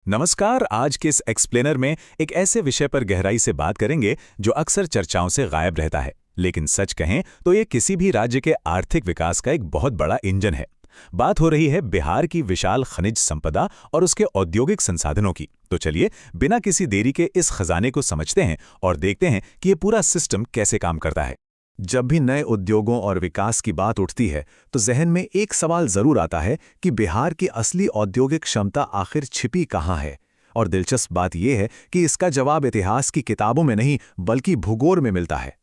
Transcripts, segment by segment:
नमस्कार। आज के इस एक्सप्लेनर में एक ऐसे विषय पर गहराई से बात करेंगे जो अक्सर चर्चाओं से गायब रहता है, लेकिन सच कहें तो ये किसी भी राज्य के आर्थिक विकास का एक बहुत बड़ा इंजन है। बात हो रही है बिहार की विशाल खनिज संपदा और उसके औद्योगिक संसाधनों की। तो चलिए बिना किसी देरी के इस खजाने को समझते हैं और देखते हैं कि ये पूरा सिस्टम कैसे काम करता है। जब भी नए उद्योगों और विकास की बात उठती है तो जहन में एक सवाल जरूर आता है कि बिहार की असली औद्योगिक क्षमता आखिर छिपी कहाँ है। और दिलचस्प बात यह है कि इसका जवाब इतिहास की किताबों में नहीं बल्कि भूगोल में मिलता है।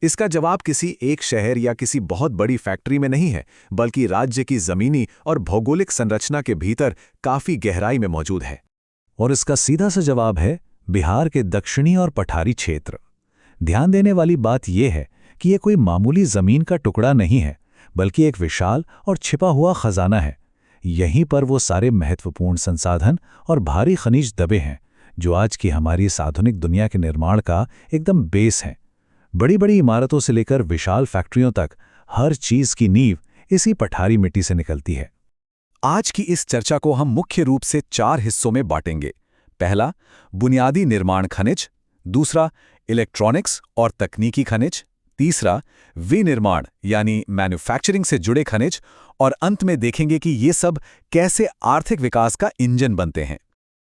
इसका जवाब किसी एक शहर या किसी बहुत बड़ी फैक्ट्री में नहीं है, बल्कि राज्य की जमीनी और भौगोलिक संरचना के भीतर काफी गहराई में मौजूद है। और इसका सीधा सा जवाब है बिहार के दक्षिणी और पठारी क्षेत्र। ध्यान देने वाली बात यह है कि यह कोई मामूली जमीन का टुकड़ा नहीं है, बल्कि एक विशाल और छिपा हुआ खजाना है। यहीं पर वो सारे महत्वपूर्ण संसाधन और भारी खनिज दबे हैं जो आज की हमारी इस आधुनिक दुनिया के निर्माण का एकदम बेस है। बड़ी बड़ी इमारतों से लेकर विशाल फैक्ट्रियों तक हर चीज की नींव इसी पठारी मिट्टी से निकलती है। आज की इस चर्चा को हम मुख्य रूप से 4 हिस्सों में बांटेंगे। पहला, बुनियादी निर्माण खनिज। दूसरा, इलेक्ट्रॉनिक्स और तकनीकी खनिज। तीसरा, विनिर्माण यानी मैन्युफैक्चरिंग से जुड़े खनिज। और अंत में देखेंगे कि ये सब कैसे आर्थिक विकास का इंजन बनते हैं।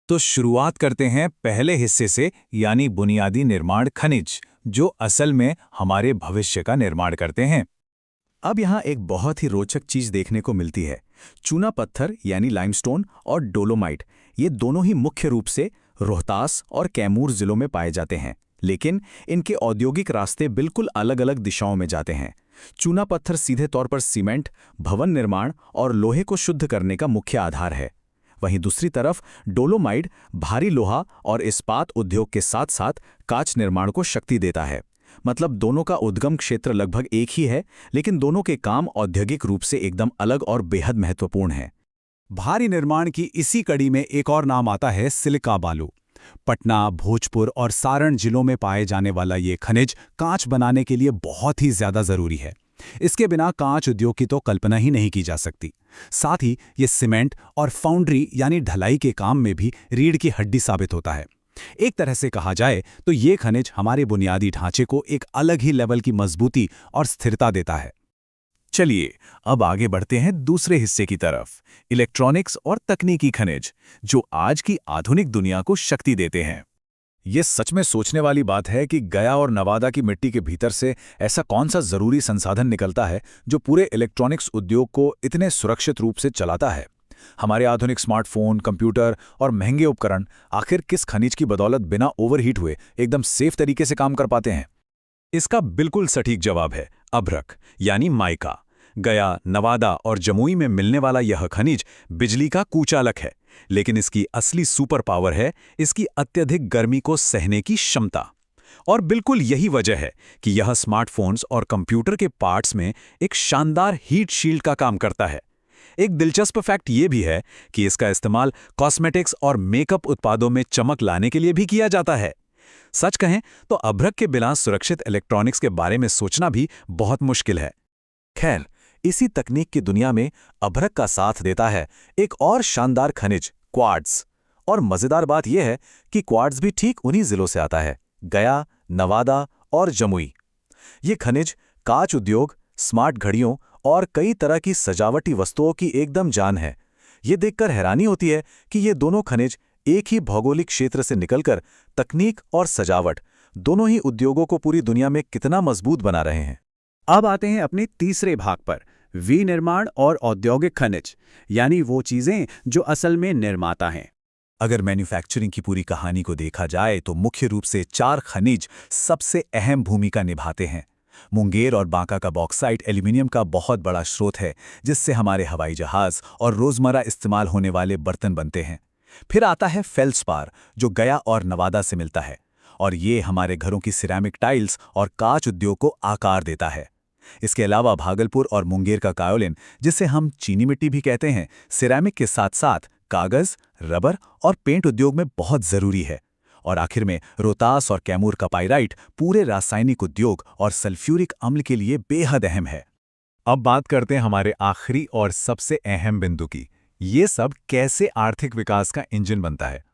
तो शुरुआत करते हैं पहले हिस्से से, यानी बुनियादी निर्माण खनिज, जो असल में हमारे भविष्य का निर्माण करते हैं। अब यहाँ एक बहुत ही रोचक चीज देखने को मिलती है। चूना पत्थर यानी लाइमस्टोन और डोलोमाइट, ये दोनों ही मुख्य रूप से रोहतास और कैमूर जिलों में पाए जाते हैं, लेकिन इनके औद्योगिक रास्ते बिल्कुल अलग अलग दिशाओं में जाते हैं। चूना पत्थर सीधे तौर पर सीमेंट, भवन निर्माण और लोहे को शुद्ध करने का मुख्य आधार है। वहीं दूसरी तरफ डोलोमाइट भारी लोहा और इस्पात उद्योग के साथ साथ कांच निर्माण को शक्ति देता है। मतलब दोनों का उद्गम क्षेत्र लगभग एक ही है, लेकिन दोनों के काम औद्योगिक रूप से एकदम अलग और बेहद महत्वपूर्ण हैं। भारी निर्माण की इसी कड़ी में एक और नाम आता है सिलिका बालू। पटना, भोजपुर और सारण जिलों में पाए जाने वाला ये खनिज कांच बनाने के लिए बहुत ही ज्यादा जरूरी है। इसके बिना कांच उद्योग की तो कल्पना ही नहीं की जा सकती। साथ ही ये सीमेंट और फाउंड्री यानी ढलाई के काम में भी रीढ़ की हड्डी साबित होता है। एक तरह से कहा जाए तो ये खनिज हमारे बुनियादी ढांचे को एक अलग ही लेवल की मजबूती और स्थिरता देता है। चलिए अब आगे बढ़ते हैं दूसरे हिस्से की तरफ, इलेक्ट्रॉनिक्स और तकनीकी खनिज, जो आज की आधुनिक दुनिया को शक्ति देते हैं। ये सच में सोचने वाली बात है कि गया और नवादा की मिट्टी के भीतर से ऐसा कौन सा जरूरी संसाधन निकलता है जो पूरे इलेक्ट्रॉनिक्स उद्योग को इतने सुरक्षित रूप से चलाता है। हमारे आधुनिक स्मार्टफोन, कंप्यूटर और महंगे उपकरण आखिर किस खनिज की बदौलत बिना ओवरहीट हुए एकदम सेफ तरीके से काम कर पाते हैं? इसका बिल्कुल सटीक जवाब है अभ्रक यानी माइका। गया, नवादा और जमुई में मिलने वाला यह खनिज बिजली का कुचालक है, लेकिन इसकी असली सुपर पावर है इसकी अत्यधिक गर्मी को सहने की क्षमता। और बिल्कुल यही वजह है कि यह स्मार्टफोन्स और कंप्यूटर के पार्ट्स में एक शानदार हीट शील्ड का काम करता है। एक दिलचस्प फैक्ट ये भी है कि इसका इस्तेमाल कॉस्मेटिक्स और मेकअप उत्पादों में चमक लाने के लिए भी किया जाता है। सच कहें तो अभ्रक के बिना सुरक्षित इलेक्ट्रॉनिक्स के बारे में सोचना भी बहुत मुश्किल है। खैर, इसी तकनीक की दुनिया में अभ्रक का साथ देता है एक और शानदार खनिज, क्वार्ट्ज। और मजेदार बात यह है कि क्वार्ट्ज भी ठीक उन्हीं जिलों से आता है, गया, नवादा और जमुई। ये खनिज कांच उद्योग, स्मार्ट घड़ियों और कई तरह की सजावटी वस्तुओं की एकदम जान है। ये देखकर हैरानी होती है कि ये दोनों खनिज एक ही भौगोलिक क्षेत्र से निकलकर तकनीक और सजावट दोनों ही उद्योगों को पूरी दुनिया में कितना मजबूत बना रहे हैं। अब आते हैं अपने तीसरे भाग पर, विनिर्माण और औद्योगिक खनिज, यानी वो चीजें जो असल में निर्माता हैं। अगर मैन्युफैक्चरिंग की पूरी कहानी को देखा जाए तो मुख्य रूप से 4 खनिज सबसे अहम भूमिका निभाते हैं। मुंगेर और बांका का बॉक्साइट एल्यूमिनियम का बहुत बड़ा स्रोत है, जिससे हमारे हवाई जहाज और रोजमर्रा इस्तेमाल होने वाले बर्तन बनते हैं। फिर आता है फेल्ड्स्पार, जो गया और नवादा से मिलता है, और ये हमारे घरों की सिरेमिक टाइल्स और कांच उद्योग को आकार देता है। इसके अलावा भागलपुर और मुंगेर का कायोलिन, जिसे हम चीनी मिट्टी भी कहते हैं, सिरेमिक के साथ साथ कागज, रबर और पेंट उद्योग में बहुत जरूरी है। और आखिर में रोहतास और कैमूर का पाइराइट पूरे रासायनिक उद्योग और सल्फ्यूरिक अम्ल के लिए बेहद अहम है। अब बात करते हैं हमारे आखिरी और सबसे अहम बिंदु की, ये सब कैसे आर्थिक विकास का इंजन बनता है।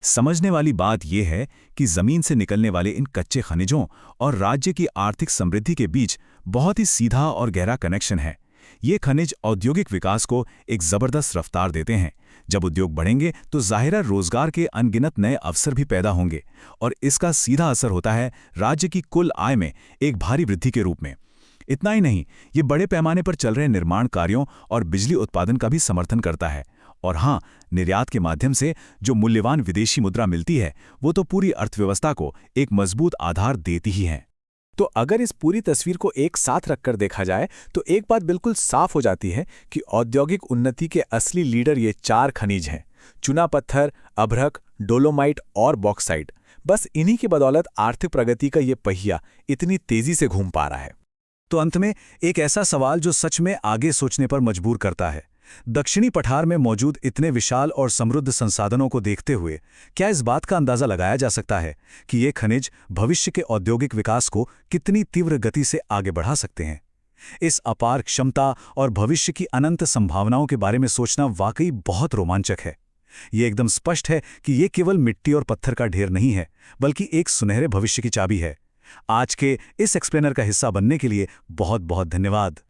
समझने वाली बात यह है कि जमीन से निकलने वाले इन कच्चे खनिजों और राज्य की आर्थिक समृद्धि के बीच बहुत ही सीधा और गहरा कनेक्शन है। ये खनिज औद्योगिक विकास को एक जबरदस्त रफ्तार देते हैं। जब उद्योग बढ़ेंगे तो जाहिर है रोजगार के अनगिनत नए अवसर भी पैदा होंगे और इसका सीधा असर होता है राज्य की कुल आय में एक भारी वृद्धि के रूप में। इतना ही नहीं, ये बड़े पैमाने पर चल रहे निर्माण कार्यों और बिजली उत्पादन का भी समर्थन करता है। और हाँ, निर्यात के माध्यम से जो मूल्यवान विदेशी मुद्रा मिलती है वो तो पूरी अर्थव्यवस्था को एक मजबूत आधार देती ही है। तो अगर इस पूरी तस्वीर को एक साथ रखकर देखा जाए तो एक बात बिल्कुल साफ हो जाती है कि औद्योगिक उन्नति के असली लीडर ये 4 खनिज हैं: चूना पत्थर, अभ्रक, डोलोमाइट और बॉक्साइट। बस इन्हीं की बदौलत आर्थिक प्रगति का ये पहिया इतनी तेजी से घूम पा रहा है। तो अंत में एक ऐसा सवाल जो सच में आगे सोचने पर मजबूर करता है। दक्षिणी पठार में मौजूद इतने विशाल और समृद्ध संसाधनों को देखते हुए क्या इस बात का अंदाजा लगाया जा सकता है कि ये खनिज भविष्य के औद्योगिक विकास को कितनी तीव्र गति से आगे बढ़ा सकते हैं? इस अपार क्षमता और भविष्य की अनंत संभावनाओं के बारे में सोचना वाकई बहुत रोमांचक है। ये एकदम स्पष्ट है कि ये केवल मिट्टी और पत्थर का ढेर नहीं है, बल्कि एक सुनहरे भविष्य की चाबी है। आज के इस एक्सप्लेनर का हिस्सा बनने के लिए बहुत बहुत धन्यवाद।